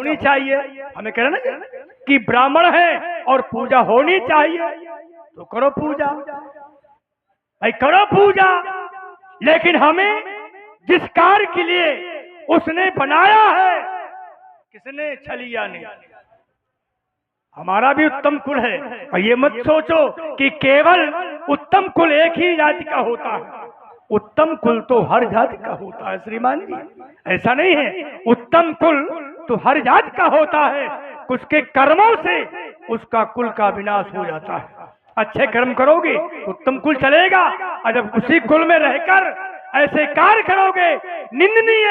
होनी चाहिए। हमें कह रहे ना कि ब्राह्मण है और पूजा होनी चाहिए, तो करो पूजा भाई, करो पूजा। लेकिन हमें जिस कार्य के लिए उसने बनाया है, किसने? छलिया ने। हमारा भी उत्तम कुल है, और ये मत सोचो कि केवल उत्तम कुल एक ही जाति का होता है। उत्तम कुल तो हर जाति का होता है श्रीमान जी, ऐसा नहीं है। उत्तम कुल तो हर जाति का होता है, उसके कर्मों से उसका कुल का विनाश हो जाता है। अच्छे कर्म करोगे उत्तम कुल चलेगा, और जब उसी कुल में रहकर ऐसे कार्य करोगे निंदनीय,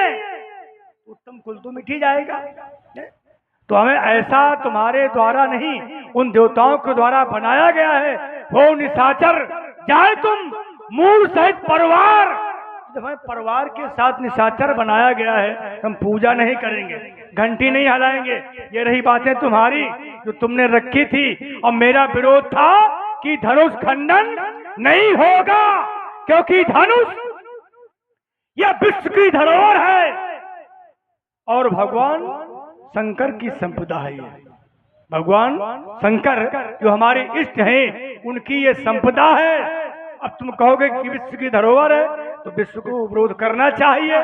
उत्तम कुल तो मिट ही जाएगा। तो हमें ऐसा तुम्हारे द्वारा नहीं, उन देवताओं के द्वारा बनाया गया है। हो निशाचर जाए तुम मूल सहित परिवार। जब हमें परिवार के साथ निशाचर बनाया गया है, हम पूजा नहीं करेंगे, घंटी नहीं हिलाएंगे। ये रही बातें तुम्हारी जो तुमने रखी थी, और मेरा विरोध था कि धनुष खंडन नहीं होगा, क्योंकि धनुष यह विश्व की धरोहर है और भगवान शंकर की संपदा है। भगवान शंकर जो हमारे इष्ट हैं, उनकी ये संपदा है। अब तुम कहोगे कि विश्व की धरोहर है, तो विश्व को विरोध करना चाहिए,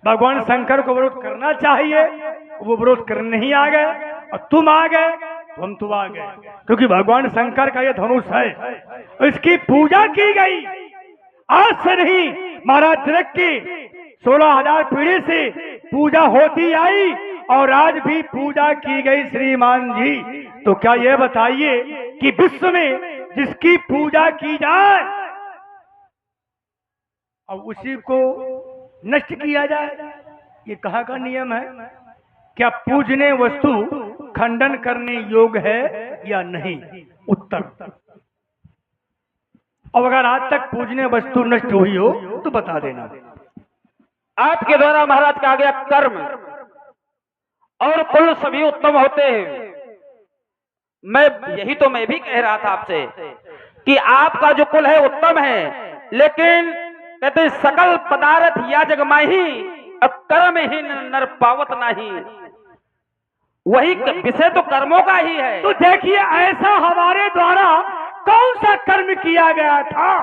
भगवान शंकर को विरोध करना चाहिए। वो विरोध करने नहीं आ गए, और तुम आ गए तो हम तुम आ गए, क्योंकि भगवान शंकर का ये धनुष है, इसकी पूजा की गई। आज से नहीं, महाराज जनक की 16,000 पीढ़ी से पूजा होती आई, और आज भी पूजा की गई श्रीमान जी। तो क्या ये बताइए कि विश्व में जिसकी पूजा की जाए और उसी को नष्ट किया जाए, ये कहाँ का नियम है? क्या पूजने वस्तु खंडन करने योग्य है या नहीं? उत्तर। अब अगर आज तक पूजने वस्तु नष्ट हुई हो तो बता देना। आपके द्वारा महाराज कहा गया कर्म और कुल सभी उत्तम होते हैं। मैं भी कह रहा था आपसे कि आपका जो कुल है उत्तम है, लेकिन कहते सकल पदार्थ या जग माही, अब कर्म ही नर पावत नहीं। वही विषय तो कर्मों का ही है। तो देखिए, ऐसा हमारे द्वारा कौन सा कर्म किया गया था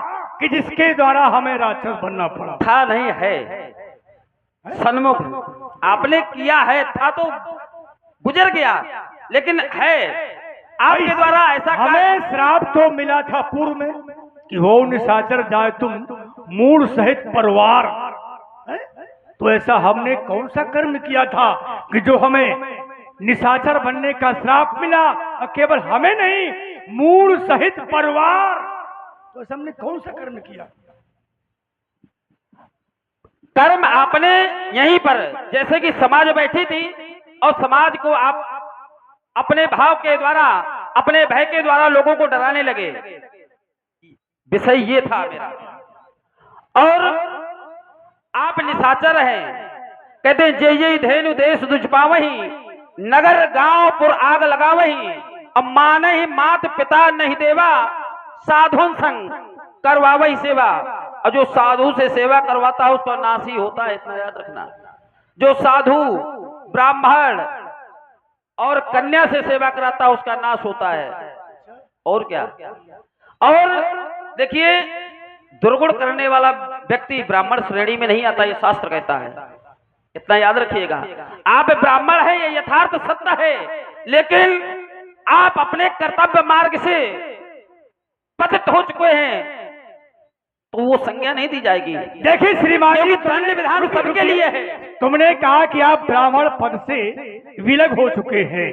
कि जिसके द्वारा हमें राक्षस बनना पड़ा? था नहीं है सन्मुख, आपने किया है, था तो गुजर गया, लेकिन है आपके द्वारा ऐसा। हमें श्राप तो मिला था पूर्व में कि हो निशाचर जाए तुम मूल सहित परिवार, तो ऐसा हमने कौन सा कर्म किया था कि जो हमें निशाचर बनने का श्राप मिला? और केवल हमें नहीं, मूल सहित परिवार। तो ऐसा हमने कौन सा कर्म किया? कर्म आपने यहीं पर, जैसे कि समाज बैठी थी और समाज को आप अपने भाव के द्वारा, अपने भय के द्वारा लोगों को डराने लगे। विषय ये था मेरा। और आप निशाचर हैं, कहते हैं जे ये धेनु देश दुज पावही, नगर गांव पुर आग लगावही, अब माने ही मात पिता नहीं देवा, साधुन संग करवावही सेवा। और जो साधु से सेवा करवाता है उसका नाश ही होता है, इतना याद रखना। जो साधु ब्राह्मण और कन्या से सेवा कराता है उसका नाश होता है। और क्या? और देखिए, दुर्गुण करने वाला व्यक्ति ब्राह्मण श्रेणी में नहीं आता, ये शास्त्र कहता है, इतना याद रखिएगा। आप ब्राह्मण है, ये यथार्थ सत्य है, लेकिन आप अपने कर्तव्य मार्ग से पतित हो चुके हैं, तो वो संज्ञा नहीं दी जाएगी। देखिए श्रीमान जी, दंड विधान सबके लिए है। तुमने कहा कि आप ब्राह्मण पद से विलग हो चुके हैं,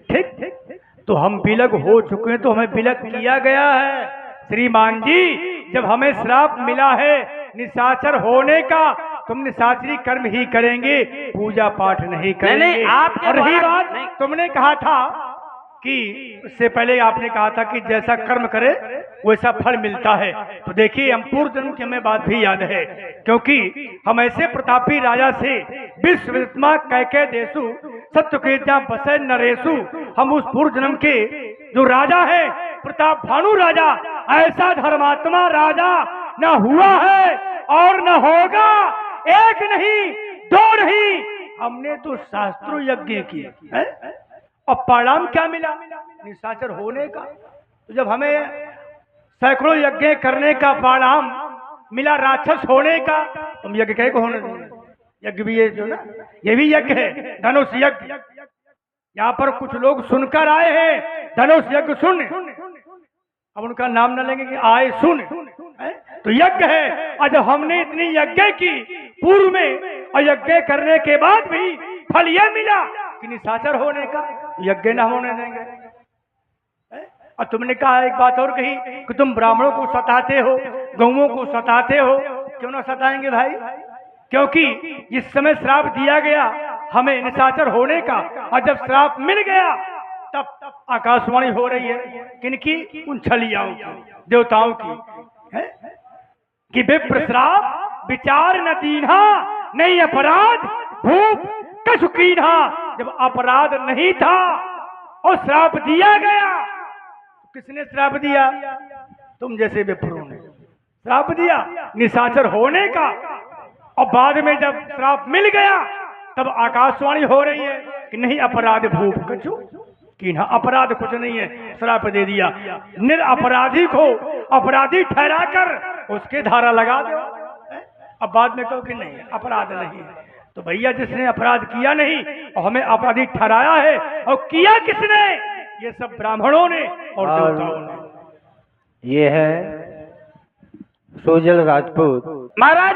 ठीक? तो हम विलग हो चुके हैं, तो हमें विलग किया गया है श्रीमान जी। जब हमें श्राप मिला है निशाचर होने का, तुम निशाचरी कर्म ही करेंगे, पूजा पाठ नहीं करेंगे। नहीं, आपके और रही बात, नहीं। तुमने कहा था कि उससे पहले आपने कहा था कि जैसा कर्म करे वैसा फल मिलता है। तो देखिए, हम पूर्व जन्म की हमें बात भी याद है, क्योंकि हम ऐसे प्रतापी राजा से विश्वविदित्मा कैके देशु सत्यकेत्या बसे नरेशु, हम उस पूर्व जन्म के जो राजा है प्रताप भानु राजा, ऐसा धर्मात्मा राजा न हुआ है और न होगा। एक नहीं, दो नहीं, हमने तो शास्त्रों यज्ञ की है? और परिणाम क्या मिला? निशाचर होने का। तो जब हमें सैकड़ों यज्ञ करने का परिणाम मिला राक्षस होने का, तुम यज्ञ कहे को होने देंगे? यज्ञ भी ये जो ना, ये भी यज्ञ है, धनुष यज्ञ। यहाँ पर कुछ लोग सुनकर आए हैं धनुष यज्ञ सुन, अब उनका नाम न लेंगे कि आए सुन है? तो यज्ञ है। और जब हमने इतनी यज्ञ की पूर्व में और यज्ञ करने के बाद भी फल यह मिला कि निशाचर होने का, यज्ञ न होने देंगे है? और तुमने कहा एक बात और कही कि तुम ब्राह्मणों को सताते हो, गौओं को सताते हो। क्यों ना सताएंगे भाई? क्योंकि जिस समय श्राप दिया गया हमें निशाचर होने का, और जब श्राप मिल गया तब आकाशवाणी हो रही है किनकी? उन छलियाओं की, देवताओं की है? कि विप्र श्राप विचार न दीन्हा, नहीं अपराध भूप कछु कीन्हा। जब अपराध नहीं था और श्राप दिया गया, किसने श्राप दिया? तुम जैसे विप्रों ने श्राप दिया निशाचर होने का। और बाद में जब श्राप मिल गया तब आकाशवाणी हो रही है कि नहीं अपराध भूप कछु कीन्हा, अपराध कुछ नहीं है, श्राप दे दिया। निरपराधी को अपराधी ठहराकर उसके धारा लगा दो। अब बाद में कहो कि नहीं अपराध नहीं है। तो भैया जिसने अपराध किया नहीं और हमें अपराधी ठहराया है, और किया किसने? ये सब ब्राह्मणों ने और देवताओं ने। ये है सुजल राजपूत। महाराज,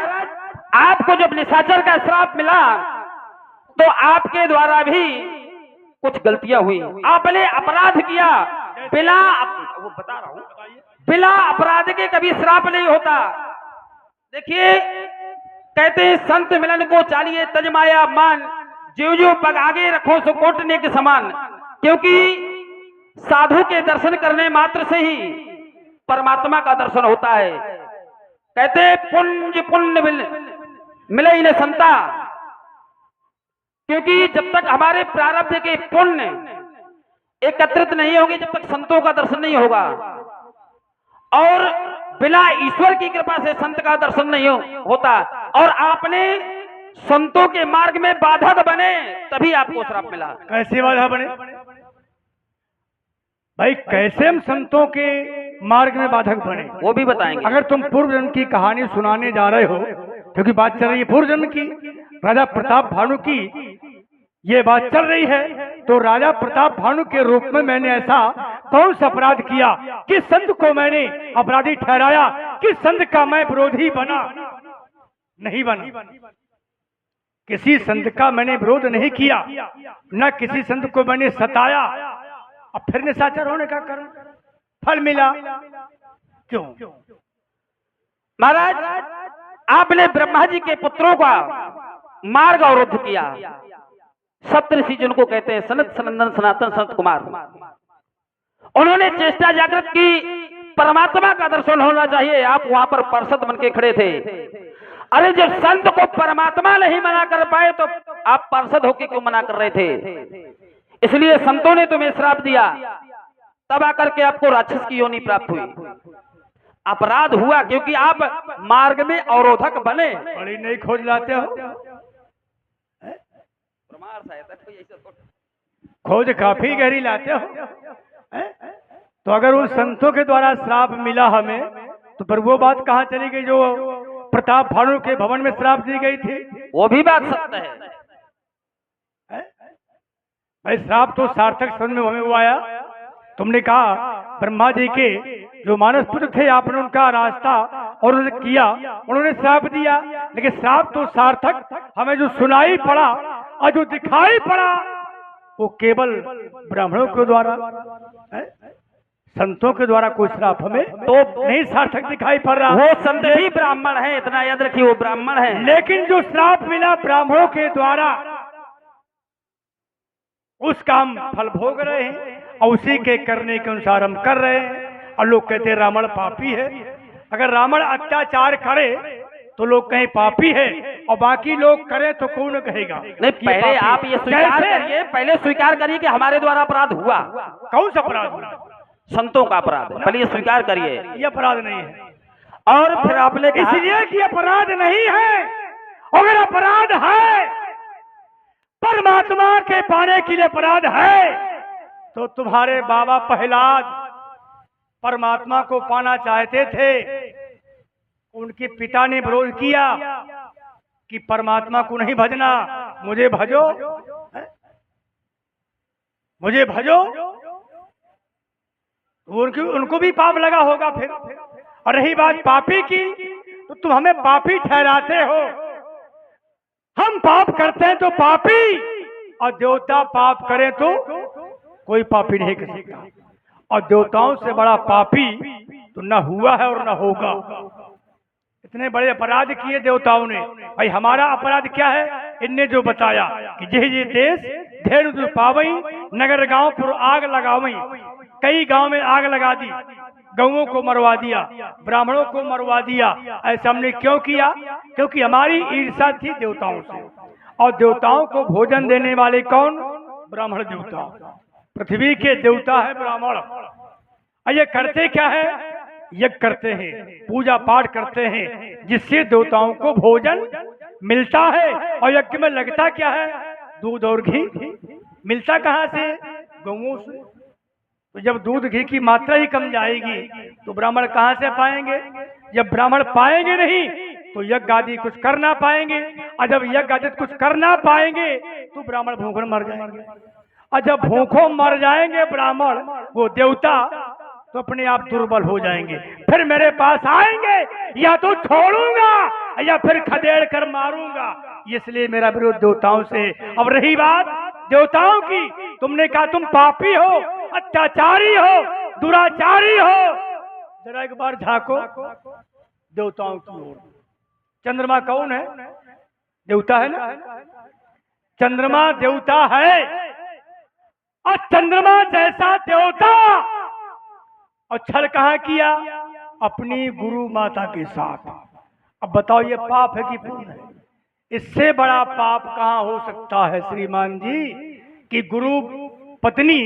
आपको जब निशाचर का श्राप मिला तो आपके द्वारा भी कुछ गलतियां हुई। आपने अपराध किया बिना वो बता रहा हूं, बिना अपराध के कभी श्राप नहीं होता। देखिए, कहते हैं संत मिलन को चालिए तजमाया मान, ज्यों ज्यों पग आगे रखो सो कोटने के समान। क्योंकि साधु के दर्शन करने मात्र से ही परमात्मा का दर्शन होता है। कहते हैं पुण्य पुण्य मिले इन्हें संता, क्योंकि जब तक हमारे प्रारब्ध के पुण्य एकत्रित नहीं होंगे, जब तक संतों का दर्शन नहीं होगा। और बिना ईश्वर की कृपा से संत का दर्शन नहीं होता। और आपने संतों के मार्ग में बाधक बने तभी आपको श्राप मिला। कैसे बाधा बने भाई? कैसे हम संतों के मार्ग में बाधक बने वो भी बताएंगे। अगर तुम पूर्व जन्म की कहानी सुनाने जा रहे हो, क्योंकि बात चल रही है पूर्व जन्म की, राजा प्रताप भानु की ये बात चल रही है। तो राजा प्रताप भानु के रूप में मैंने ऐसा कौन सा अपराध किया, किस संत को मैंने अपराधी ठहराया, किस संत का मैं विरोधी बना? नहीं बना। किसी संत का मैंने विरोध नहीं किया, न किसी संत को मैंने सताया। अब फिर निशाचर होने का कारण फल मिला क्यों? महाराज, आपने ब्रह्मा जी के पुत्रों का मार्ग अवरुद्ध किया। सप्तऋषि जिनको कहते हैं, सनत सनंदन सनातन सनत कुमार, उन्होंने चेष्टा जागृत की परमात्मा का दर्शन होना चाहिए। आप वहां पर पार्षद बन के खड़े थे। अरे जब संत को परमात्मा नहीं मना कर पाए तो आप पार्षद होके क्यों मना कर रहे थे? इसलिए संतों ने तुम्हें श्राप दिया, तब आकर के आपको राक्षस की योनि प्राप्त हुई। अपराध हुआ क्योंकि आप मार्ग में अवरोधक बने। बड़ी नहीं खोज लाते हो, खोज काफी गहरी लाते हो। तो अगर उन संतों के द्वारा श्राप मिला हमें, तो पर वो बात कहाँ चली गई जो प्रताप भानु के भवन में श्राप दी गई थी? वो भी बात सत्य है। भाई श्राप तो सार्थक समझ में हमें वो आया। तुमने कहा ब्रह्मा जी के जो मानस पुत्र थे, आपने उनका रास्ता और उन्होंने किया, उन्होंने श्राप दिया। लेकिन श्राप तो सार्थक हमें जो सुनाई पड़ा और जो दिखाई पड़ा वो केवल ब्राह्मणों के द्वारा, संतों के द्वारा कोई श्राप हमें तो नहीं सार्थक दिखाई पड़ रहा। वो संत भी ब्राह्मण है, इतना याद रखिए, वो ब्राह्मण है। लेकिन जो श्राप मिला ब्राह्मणों के द्वारा, उसका हम फल भोग रहे हैं और उसी के करने के अनुसार हम कर रहे हैं। और लोग कहते हैं रावण पापी है। अगर रावण अत्याचार करे तो लोग कहें पापी है, और बाकी लोग करें तो कौन कहेगा? नहीं, पहले आप ये स्वीकार करिए, पहले स्वीकार करिए कि हमारे द्वारा अपराध हुआ। कौन सा अपराध हुआ? संतों का अपराध। पहले ये स्वीकार करिए। ये अपराध नहीं है। और फिर आपने इसलिए कि अपराध नहीं है। अगर अपराध है परमात्मा के पाने के लिए अपराध है, तो तुम्हारे बाबा प्रहलाद परमात्मा को पाना चाहते थे। उनके पिता ने विरोध किया कि परमात्मा को नहीं भजना, मुझे भजो, मुझे भजो। उनको भी पाप लगा होगा फिर। और रही बात पापी की, तो तुम हमें पापी ठहराते हो। हम पाप करते हैं तो पापी, और देवता पाप करें तो कोई पापी नहीं कर सकता। और देवताओं से बड़ा पापी तो न हुआ है और न होगा। इतने बड़े अपराध किए देवताओं ने। भाई हमारा अपराध क्या है? इनने जो बताया कि जे देश धेनु दुर पावई, नगर गांव पर आग लगावई। कई गांव में आग लगा दी, गौओं को मरवा दिया, ब्राह्मणों को मरवा दिया। ऐसा हमने क्यों किया? क्योंकि हमारी ईर्ष्या थी देवताओं से। और देवताओं को भोजन देने वाले कौन? ब्राह्मण देवता। पृथ्वी के देवता है ब्राह्मण। ये करते क्या है? यज्ञ करते हैं, पूजा पाठ करते हैं, जिससे देवताओं को भोजन मिलता है। और यज्ञ में लगता क्या है? दूध और घी। मिलता कहाँ से? गौओं से। तो जब दूध घी की मात्रा ही कम जाएगी तो ब्राह्मण कहाँ से पाएंगे? जब ब्राह्मण पाएंगे नहीं तो यज्ञ आदि कुछ कर ना पाएंगे। और जब यज्ञ आदि कुछ कर ना पाएंगे तो ब्राह्मण भूखों मर जाएंगे। और जब भूखों मर जाएंगे ब्राह्मण, वो देवता, तो अपने आप दुर्बल हो जाएंगे। फिर मेरे पास आएंगे, या तो छोड़ूंगा या फिर खदेड़ कर मारूंगा। इसलिए मेरा विरोध देवताओं से। अब रही बात देवताओं की, तुमने कहा तुम पापी हो, अत्याचारी हो, दुराचारी हो। जरा एक बार झांको देवताओं की ओर। चंद्रमा कौन है? देवता है ना। चंद्रमा देवता है। और चंद्रमा जैसा देवता, और छल कहाँ किया? अपनी गुरु माता के साथ। अब बताओ ये पाप है कि पुण्य है? इससे बड़ा पाप कहाँ हो सकता है श्रीमान जी, कि गुरु पत्नी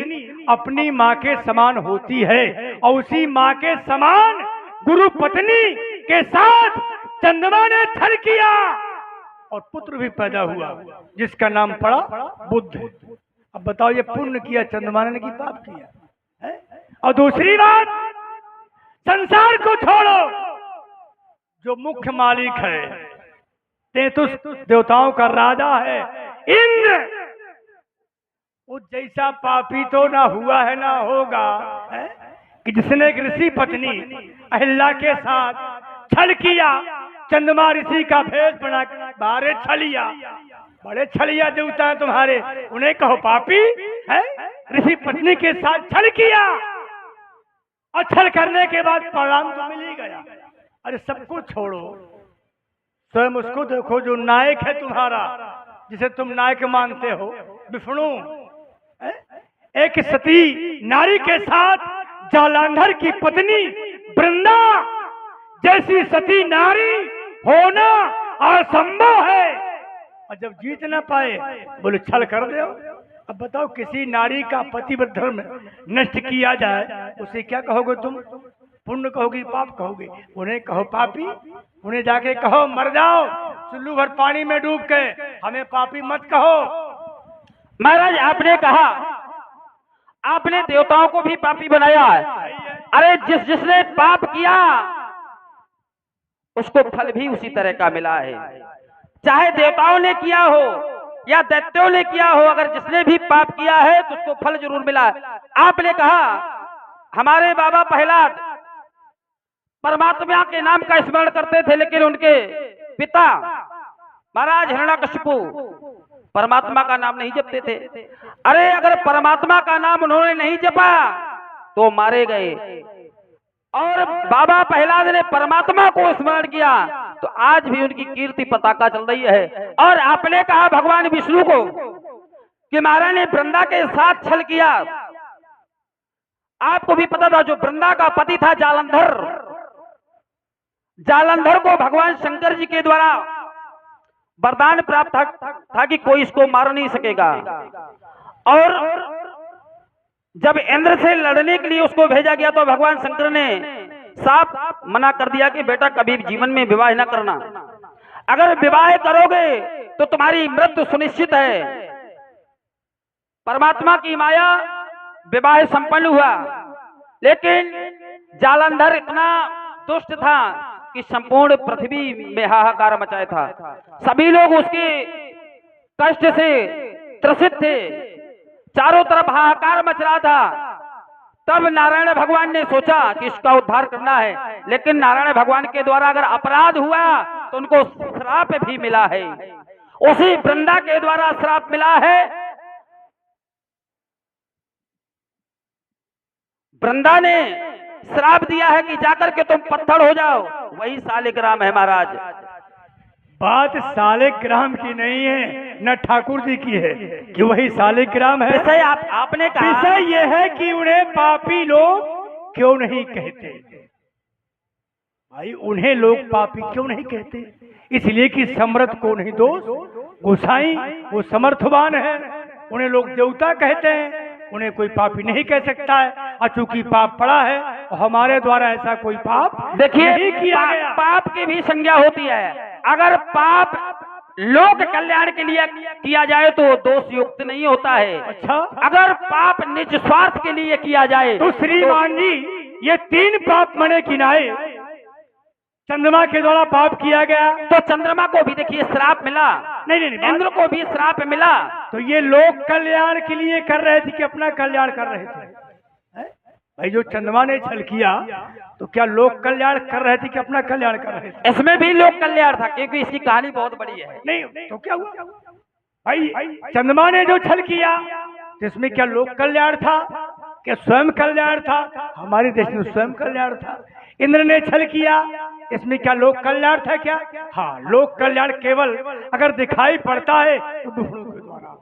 अपनी माँ के समान होती है, और उसी माँ के समान गुरु पत्नी के साथ चंद्रमा ने छल किया और पुत्र भी पैदा हुआ, जिसका नाम पड़ा बुद्ध। अब बताओ ये पुण्य किया चंद्रमा ने कि पाप किया है? और दूसरी बात, संसार को छोड़ो, जो मुख्य मालिक है, 33 देवताओं का राजा है इंद्र, उस जैसा पापी तो ना हुआ है ना होगा है? कि जिसने एक ऋषि पत्नी अहिल्या के साथ छल किया। चंद्रमा ऋषि का भेष बना बारे छलिया। बड़े छलिया देवता है तुम्हारे, उन्हें कहो पापी है? ऋषि पत्नी के साथ छल किया, और छल करने के बाद परिणाम तो मिल ही गया। अरे सबको छोड़ो, स्वयं उसको देखो जो नायक है तुम्हारा, जिसे तुम नायक मानते हो, विष्णु। एक सती नारी के साथ जालंधर की पत्नी वृंदा जैसी सती नारी होना असंभव है। और जब जीत ना पाए बोले छल कर दो। अब बताओ किसी नारी का पतिव्रत धर्म नष्ट किया जाए, उसे क्या कहोगे तुम? पुण्य कहोगे पाप कहोगे? उन्हें कहो पापी, उन्हें जाके कहो मर जाओ चुल्लू भर पानी में डूब के, हमें पापी मत कहो। महाराज आपने कहा, आपने देवताओं को भी पापी बनाया है। अरे जिसने पाप किया उसको फल भी उसी तरह का मिला है, चाहे देवताओं ने किया हो या दैत्यों ने किया हो। अगर जिसने भी पाप किया है तो उसको फल जरूर मिला है। आपने कहा हमारे बाबा प्रहलाद परमात्मा के नाम का स्मरण करते थे, लेकिन उनके पिता महाराज हिरण्यकशिपु परमात्मा का नाम नहीं जपते थे। अरे अगर परमात्मा का नाम उन्होंने नहीं जपा तो मारे गए, और बाबा प्रहलाद ने परमात्मा को स्मरण किया तो आज भी उनकी कीर्ति पताका चल रही है। और आपने कहा भगवान विष्णु को कि महाराज ने वृंदा के साथ छल किया। आपको भी पता था जो वृंदा का पति था जालंधर, जालंधर को भगवान शंकर जी के द्वारा वरदान प्राप्त था कि कोई इसको मार नहीं सकेगा। और जब इंद्र से लड़ने के लिए उसको भेजा गया तो भगवान शंकर ने साफ मना कर दिया कि बेटा कभी जीवन में विवाह न करना, अगर विवाह करोगे तो तुम्हारी मृत्यु सुनिश्चित है। परमात्मा की माया विवाह संपन्न हुआ, लेकिन जालंधर इतना दुष्ट था कि संपूर्ण पृथ्वी में हाहाकार मचाया था। सभी लोग उसके कष्ट से त्रसित थे, चारों तरफ हाहाकार मच रहा था। तब नारायण भगवान ने सोचा कि इसका उद्धार करना है, लेकिन नारायण भगवान के द्वारा अगर अपराध हुआ तो उनको श्राप भी मिला है। उसी वृंदा के द्वारा श्राप मिला है। वृंदा ने श्राप दिया है कि जाकर के तुम पत्थर हो जाओ। वही शालिग्राम है महाराज। बात शालिग्राम की नहीं है, न ठाकुर जी की है कि वही शालिग्राम है। विषय आपने कहा, विषय यह है कि उन्हें पापी लोग क्यों नहीं कहते। भाई उन्हें लोग पापी क्यों नहीं कहते? इसलिए कि समर्थ को नहीं दोष। गोसाई वो समर्थवान है, उन्हें लोग देवता कहते हैं, उन्हें कोई पापी नहीं कह सकता है। और चूंकि पाप पड़ा है और हमारे द्वारा ऐसा कोई पाप देखिए नहीं किया गया। पाप की भी संज्ञा होती है। अगर पाप लोक कल्याण के लिए किया जाए तो दोष युक्त नहीं होता है। अच्छा, अगर पाप निज स्वार्थ के लिए किया जाए तो श्रीमान जी ये 3 पाप मने किनाए। चंद्रमा के द्वारा पाप किया गया, तो चंद्रमा को भी देखिए श्राप मिला। नहीं, इंद्र को भी श्राप मिला। तो ये लोक कल्याण के लिए कर रहे थे कि अपना कल्याण कर रहे थे? भाई जो चंद्रमा ने छल किया तो क्या लोक कल्याण कर रहे थे कि अपना कल्याण कर रहे थे? इसमें भी लोक कल्याण था, क्योंकि इसकी कहानी बहुत बड़ी है। नहीं तो क्या हुआ? भाई चंद्रमा ने जो छल किया तो इसमें क्या लोक कल्याण था? क्या स्वयं कल्याण था? हमारे देश में स्वयं कल्याण था। इंद्र ने छल किया, इसमें क्या लोक कल्याण था? क्या हाँ, लोक कल्याण केवल अगर दिखाई पड़ता है तो दूसरों के द्वारा।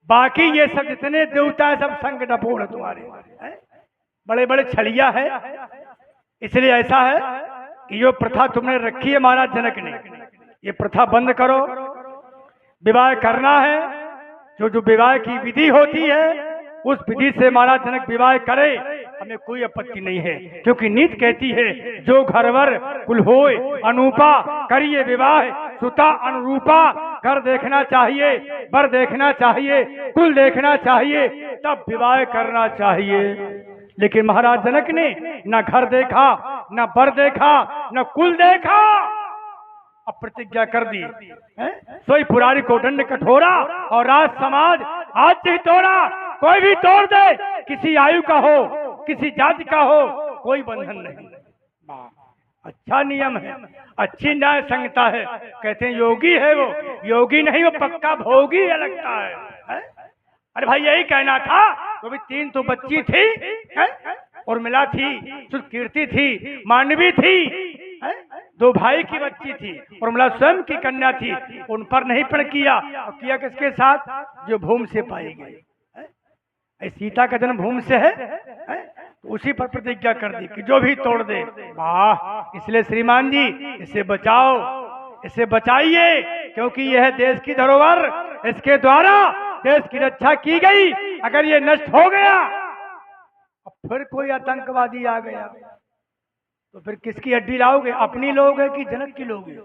बाकी ये सब जितने देवता है सब संग डपोड़ तुम्हारे, बड़े बड़े छलिया है। इसलिए ऐसा है कि जो प्रथा तुमने रखी है महाराज जनक ने, ये प्रथा बंद करो। विवाह करना है, जो विवाह की विधि होती है उस विधि से महाराज जनक विवाह करे, हमें कोई आपत्ति नहीं है। क्योंकि नीति कहती है जो घरवर कुल होए अनूपा करिए विवाह, सुता अनुरूपा। घर देखना चाहिए, बर देखना चाहिए, कुल देखना चाहिए, तब विवाह करना चाहिए। लेकिन महाराज जनक ने न घर देखा, न बर देखा, न कुल देखा, अब प्रतिज्ञा कर दी। सोई पुरारी को दंड कठोरा और राज समाज आज ही तोड़ा। कोई भी तोड़ दे, किसी आयु का हो, किसी जाति का हो, कोई बंधन नहीं। अच्छा नियम है, अच्छी न्याय संहिता है। कहते हैं योगी है वो, योगी नहीं वो पक्का भोगी है लगता है? अरे भाई यही कहना था। तो भी 3 तो बच्ची थी, और मिला थी, कीर्ति थी, मांडवी थी, 2 भाई की बच्ची थी, और मिला स्वयं की कन्या थी। उन पर नहीं पण किया, और किया किसके साथ? जो भूमि से पाई गई। सीता का जन्म भूमि से है, तो उसी पर प्रतिज्ञा कर दी कि जो भी तोड़ दे। वाह! इसलिए श्रीमान जी इसे बचाओ, इसे बचाइए, क्योंकि यह देश की धरोहर, इसके द्वारा देश की रक्षा की गई। अगर ये नष्ट हो गया और फिर कोई आतंकवादी आ गया तो फिर किसकी हड्डी लाओगे? अपनी लोगे कि जनक की लोगे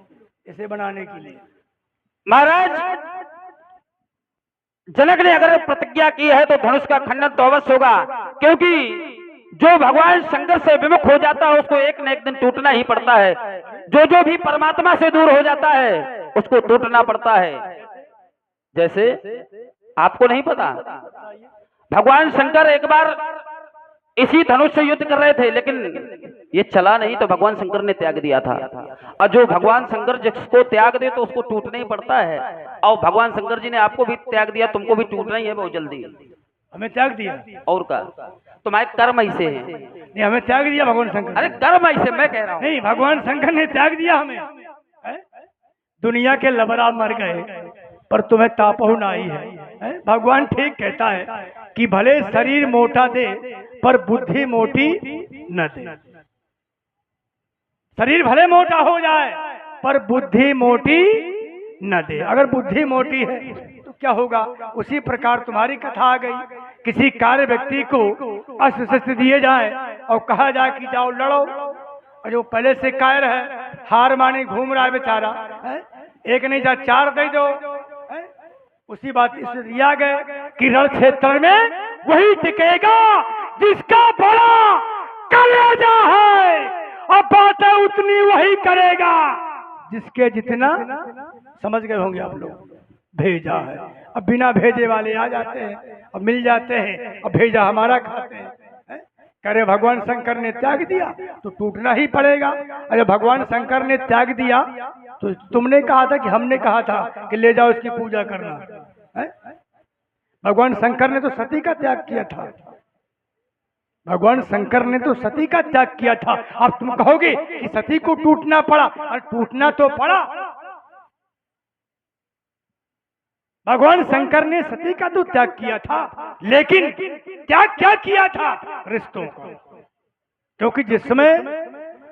इसे बनाने के लिए? महाराज जनक ने अगर प्रतिज्ञा की है तो धनुष का खंडन तो अवश्य होगा, क्योंकि जो भगवान शंकर से विमुख हो जाता है उसको एक न एक दिन टूटना ही पड़ता है। जो भी परमात्मा से दूर हो जाता है उसको टूटना पड़ता है। जैसे आपको नहीं पता, भगवान शंकर एक बार इसी धनुष से युद्ध कर रहे थे, लेकिन ये चला नहीं तो भगवान शंकर ने त्याग दिया था। और जो भगवान शंकर जिसको त्याग दे तो उसको टूटना ही पड़ता है। और भगवान शंकर जी ने आपको भी त्याग दिया, तुमको भी टूटना ही है बहुत जल्दी। हमें त्याग दिया और का तुम्हारे कर्म ऐसे हैं। नहीं, हमें त्याग दिया भगवान शंकर। अरे कर्म ऐसे मैं कह रहा हूँ। नहीं, भगवान शंकर ने त्याग दिया हमें। दुनिया के लबरा मर गए पर तुम्हें तापहु नहीं है। भगवान ठीक कहता है कि भले शरीर मोटा दे पर बुद्धि मोटी न दे। शरीर भले मोटा हो जाए पर बुद्धि मोटी न दे। अगर बुद्धि मोटी है तो क्या होगा? उसी प्रकार तुम्हारी कथा आ गई। किसी कार्य व्यक्ति को अस्त्र शस्त्र दिए जाए और कहा जाए कि जाओ लड़ो, और जो पहले से कायर है, हार मानी घूम रहा है बेचारा, एक नहीं जा 4 दे दो, उसी बात इसलिए दिया गया कि रण क्षेत्र में वही टिकेगा जिसका बड़ा कलेजा है, और बातें उतनी वही करेगा जिसके जितना, समझ गए होंगे आप लोग, भेजा है। अब बिना भेजे वाले आ जाते हैं और मिल जाते हैं, और भेजा हमारा खाते हैं। करे भगवान शंकर ने त्याग दिया तो टूटना ही पड़ेगा। अरे भगवान शंकर ने त्याग दिया तो तुमने कहा था कि हमने कहा था कि ले जाओ इसकी पूजा करना है? भगवान शंकर ने तो सती का त्याग किया था। भगवान शंकर ने तो सती का त्याग किया था। अब तुम कहोगे कि सती को टूटना पड़ा, और टूटना तो पड़ा। भगवान शंकर ने सती का तो त्याग किया था, लेकिन त्याग क्या किया था? रिश्तों का। क्योंकि जिस समय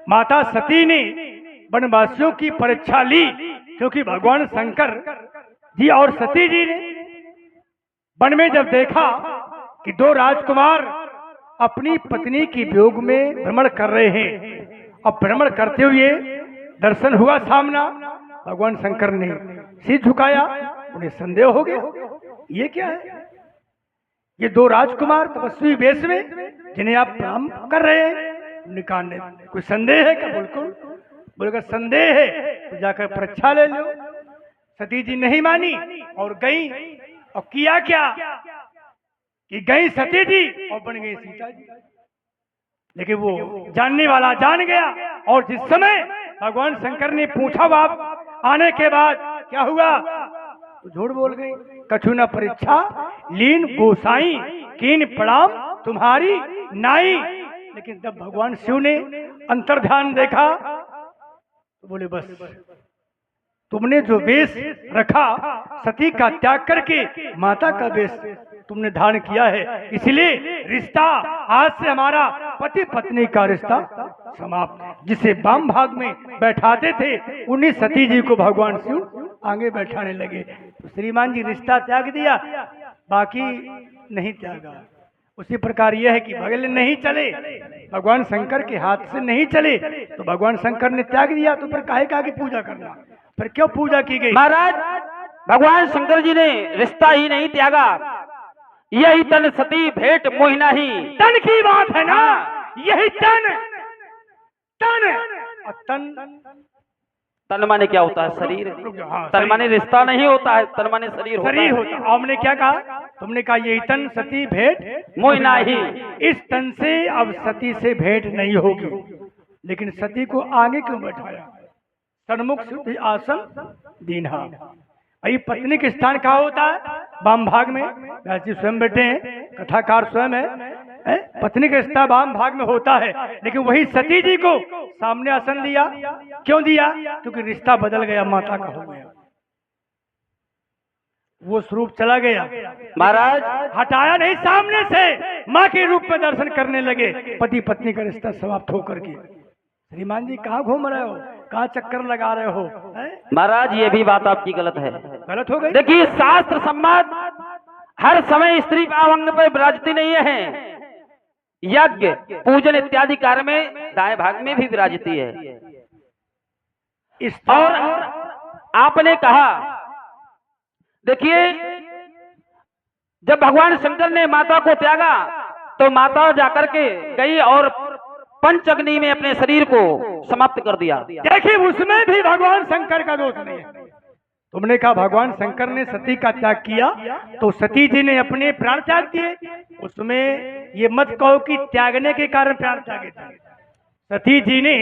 माता सती ने वनवासियों की परीक्षा ली, क्योंकि भगवान शंकर जी और सती जी ने वन में जब देखा कि दो राजकुमार अपनी पत्नी की वियोग में भ्रमण कर रहे हैं, और भ्रमण करते हुए दर्शन हुआ सामना, भगवान शंकर ने सिर झुकाया। उन्हें संदेह हो गया, ये क्या है? ये दो राजकुमार तपस्वी वेश में जिन्हें आप प्रणाम कर रहे हैं, निकालने कोई संदेह है क्या? बिल्कुल। बोलेगा संदेह है तो जाकर परीक्षा ले लो। सती जी नहीं मानी और गई, और किया क्या कि गई सती जी और बन गई सीता जी। लेकिन वो जानने वाला जान गया, और जिस समय भगवान शंकर ने पूछा बाप आने के बाद क्या हुआ, तो झूठ बोल गई। कछु न परीक्षा लीन गोसाई, कीन प्रणाम तुम्हारी नाई। लेकिन जब भगवान शिव ने अंतर्ध्यान देखा तो बोले बस तुमने जो वेश रखा सती का त्याग करके माता का वेश तुमने धारण किया है, इसलिए रिश्ता आज से हमारा पति पत्नी का रिश्ता समाप्त। जिसे वाम भाग में बैठाते थे उन्हीं सती जी को भगवान शिव आगे बैठाने लगे। तो श्रीमान जी रिश्ता त्याग दिया, बाकी नहीं त्यागा। उसी प्रकार यह है कि बगल नहीं चले, भगवान शंकर के हाथ से नहीं चले, तो भगवान शंकर ने त्याग दिया तो फिर काहे का आगे पूजा करना? फिर क्यों पूजा की गई? महाराज भगवान शंकर जी ने रिश्ता ही नहीं त्यागा, यही तन सती भेंट मोहिना ही। तन की बात है ना, यही तन। तन और तन माने क्या होता है? शरीर। हाँ, तन माने रिश्ता नहीं होता है, तन माने शरीर होता शरीर है। होता। आपने क्या कहा? तुमने कहा यही तन सती भेंट मोहिना ही। इस तन से अब सती से भेंट नहीं होगी। लेकिन सती को आगे क्यों बैठाया? सन्मुख शुद्ध आसन दीन्हा। भाई पत्नी के स्थान कहाँ होता है? वाम भाग में। व्यास जी स्वयं बैठे हैं, कथाकार स्वयं है। पत्नी का स्थान वाम भाग में होता है, लेकिन वही सती जी को सामने आसन दिया। क्यों दिया? क्योंकि रिश्ता बदल गया, माता का हो गया, वो स्वरूप चला गया। महाराज हटाया नहीं, सामने से माँ के रूप में दर्शन करने लगे। पति पत्नी का रिश्ता समाप्त होकर के। श्रीमान जी कहाँ घूम रहे हो, कहाँ चक्कर लगा रहे हो? महाराज ये भी बात आपकी गलत है। गलत हो गई? देखिए शास्त्र सम्मत हर समय स्त्री पावंग पर विराजती नहीं है। यज्ञ पूजन इत्यादि कार्य में दाएं भाग में भी विराजती है। और आपने कहा, देखिए जब भगवान शंकर ने माता को त्यागा तो माता जाकर के गई और पंच अग्नि में अपने शरीर को समाप्त कर दिया। देखिए उसमें भी भगवान शंकर का दोष नहीं है। तुमने कहा भगवान शंकर ने सती का त्याग किया तो सती जी ने अपने प्राण त्याग दिए। उसमें ये मत कहो कि त्यागने के कारण प्राण त्यागे थे। सती जी ने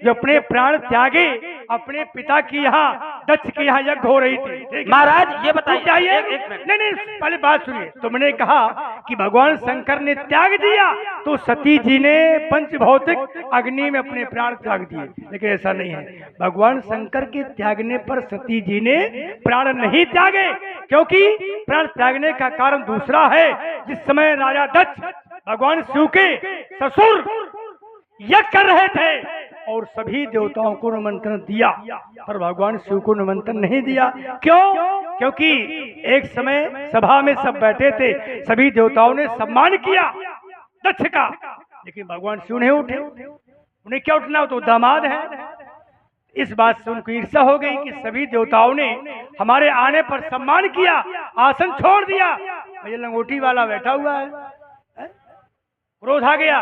जो अपने प्राण त्यागे अपने पिता की यहाँ दक्ष के यहाँ यज्ञ हो रही थी। महाराज ये बताइए, नहीं, पहले बात सुनिए। तुमने कहा कि भगवान शंकर ने त्याग दिया तो सती जी ने पंच भौतिक अग्नि में अपने प्राण त्याग दिए, लेकिन ऐसा नहीं है। भगवान शंकर के त्यागने पर सती जी ने प्राण नहीं त्यागे, क्योंकि प्राण त्यागने का कारण दूसरा है। जिस समय राजा दक्ष भगवान शिव के ससुर यज्ञ कर रहे थे और सभी देवताओं को निमंत्रण दिया, पर भगवान शिव को निमंत्रण नहीं दिया। क्यों? क्योंकि एक समय सभा में सब बैठे थे, सभी देवताओं ने सम्मान किया दक्ष का, लेकिन भगवान शिव नहीं उठे। उन्हें क्या उठना हो, तो दामाद है। इस बात से उनको ईर्ष्या हो गई कि सभी देवताओं ने हमारे आने पर सम्मान किया, आसन छोड़ दिया, ये लंगोटी वाला बैठा हुआ है। क्रोध आ गया,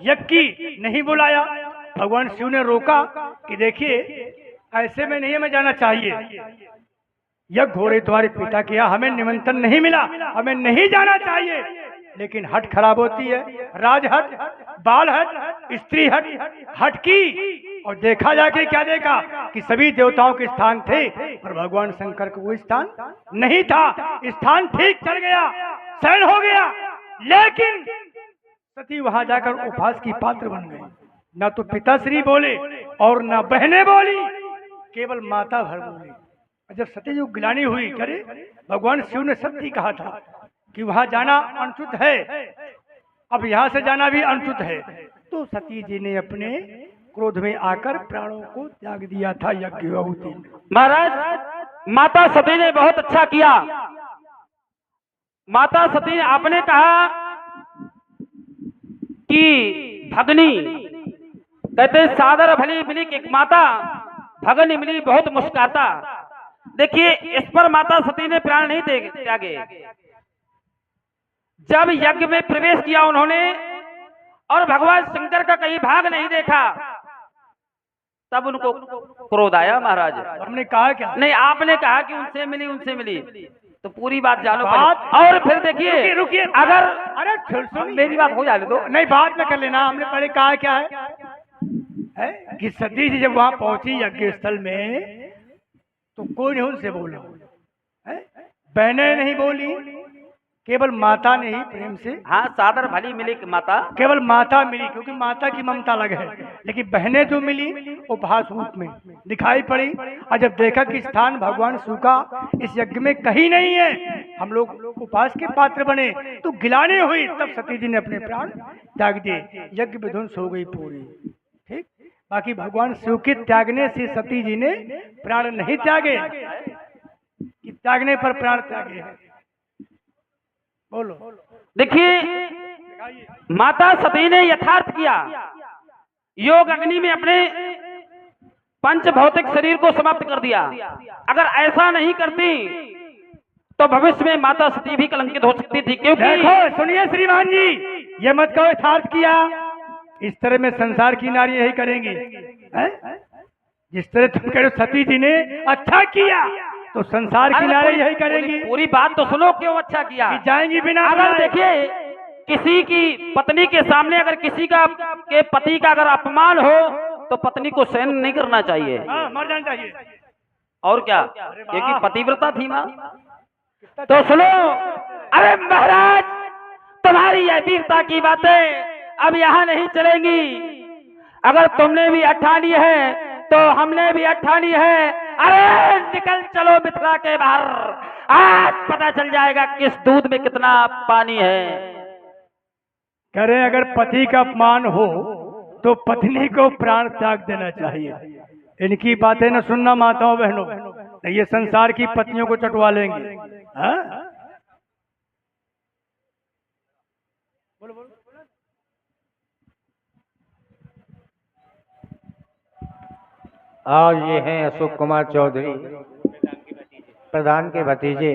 यज्ञ की नहीं बुलाया। भगवान शिव ने रोका कि देखिए ऐसे में नहीं हमें जाना चाहिए, यज्ञ हो रही तुम्हारे पिता किया, हमें निमंत्रण नहीं मिला, हमें नहीं जाना चाहिए। लेकिन हट खराब होती है, राज हट, बाल हट, स्त्री हट, हट की। और देखा जाके क्या देखा कि सभी देवताओं के स्थान थे और भगवान शंकर का वो स्थान नहीं था। स्थान ठीक चल गया, शरण हो गया, लेकिन सती वहां जाकर उपहास की पात्र बन गई। ना तो पिताश्री बोले और ना बहनें बोली, केवल माता भर बोली। जब सती जो गिलानी हुई, करे भगवान शिव ने सत्य कहा था कि वहां जाना अनुचित है, अब यहाँ से जाना भी अनुचित है, तो सती जी ने अपने क्रोध में आकर प्राणों को त्याग दिया था यज्ञ आहुति में। महाराज माता सती ने बहुत अच्छा किया। माता सती आपने कहा कि भगनी, कहते सादर भली मिली एक माता, भगनी मिली बहुत मुस्काता। देखिए इस पर माता सती ने प्राण नहीं त्यागे। जब यज्ञ में प्रवेश किया उन्होंने और भगवान शंकर का कहीं भाग नहीं देखा, तब उनको क्रोध आया। महाराज हमने कहा क्या? नहीं, आपने कहा कि उनसे मिली, तो पूरी बात जानो पहले। और फिर देखिए, रुकिए, अगर अरे मेरी बात हो जाने दो, नहीं बात में कर लेना। हमने पहले कहा क्या है कि सती जी जब वहां पहुंची यज्ञ स्थल में तो कोई नहीं उनसे बोला, बहनें नहीं बोली, केवल माता ने ही प्रेम से, हाँ सादर भली मिली माता, केवल माता मिली, क्योंकि माता की ममता अलग है। लेकिन बहनें जो मिली उपहास रूप में दिखाई पड़ी। और जब देखा कि स्थान भगवान शिव का इस यज्ञ में कहीं नहीं है, हम लोग उपहास के पात्र बने, तो गिलानी हुई। तब सती जी ने अपने प्राण त्याग दिए, यज्ञ विध्वंस हो गई पूरी। ठीक, बाकी भगवान शिव के त्यागने से सती जी ने प्राण नहीं त्यागे, कि त्यागने पर प्राण त्यागे हैं। बोलो। देखिए माता सती ने यथार्थ किया, योग अग्नि में अपने पंच भौतिक शरीर को समाप्त कर दिया। अगर ऐसा नहीं करती तो भविष्य में माता सती भी कलंकित हो सकती थी। क्योंकि देखो सुनिए श्रीमान जी, ये मत कहो यथार्थ किया, इस तरह में संसार की नारी यही करेंगी। जिस तरह तुम कह रहे हो सती जी ने अच्छा किया, तो संसार की नारी यही करेंगी। पूरी बात तो सुनो, क्यों अच्छा किया? जाएंगी बिना। अगर देखिए किसी की पत्नी के सामने अगर किसी का के पति का अगर अपमान हो तो पत्नी को सहन नहीं करना चाहिए। मर जाना चाहिए। और क्या, क्योंकि पतिव्रता थी मां। तो सुनो, अरे महाराज तुम्हारी यह वीरता की बातें अब यहाँ नहीं चलेंगी। अगर तुमने भी अठानी है तो हमने भी अठानी है। अरे निकल चलो मिथिला के बाहर, आज पता चल जाएगा किस दूध में कितना पानी है। कह रहे अगर पति का अपमान हो तो पत्नी को प्राण त्याग देना चाहिए। इनकी बातें न सुनना माताओं बहनों, ये संसार की पत्नियों को चटवा लेंगे। आज ये हैं अशोक कुमार चौधरी, प्रधान के भतीजे।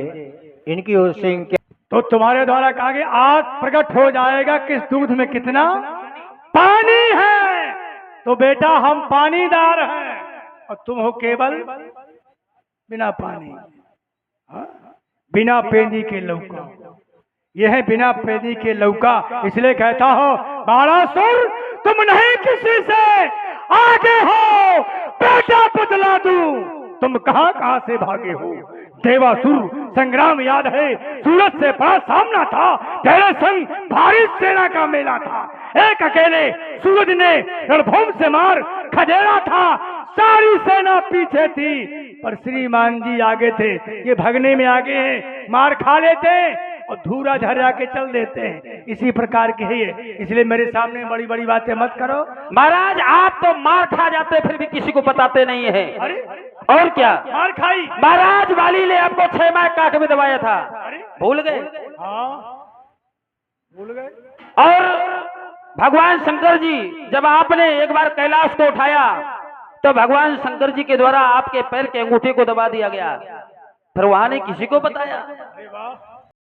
इनकी ओर से इनके तो तुम्हारे द्वारा कहा गया आज प्रकट हो जाएगा किस दूध में कितना पानी है। तो बेटा हम पानीदार हैं और तुम हो केवल बिना पानी, बिना पेंदी के लौका। यह है बिना पेंदी के लौका। इसलिए कहता हो बाणासुर तुम नहीं किसी से आगे हो, बेटा बदला दूं। तुम कहां से भागे हो। देवासुर संग्राम याद है, सूरज से बड़ा सामना था, तेरे संग भारी सेना का मेला था। एक अकेले सूरज ने रणभूमि से मार खदेड़ा था, सारी सेना पीछे थी, पर श्रीमान जी आगे थे। ये भगने में आगे हैं, मार खा लेते और धूरा झरिया के चल देते हैं। इसी प्रकार के है, इसलिए मेरे सामने बड़ी बड़ी बातें मत करो। महाराज आप तो मार खा जाते फिर भी किसी को बताते नहीं है। अरे और क्या मार खाई? महाराज वाली ने आपको 6 माह काट में दबाया था, भूल गए? हाँ भूल गए। और भगवान शंकर जी जब आपने एक बार कैलाश को उठाया तो भगवान शंकर जी के द्वारा आपके पैर के अंगूठे को दबा दिया गया। फिर वहां ने किसी को बताया। अरे वाह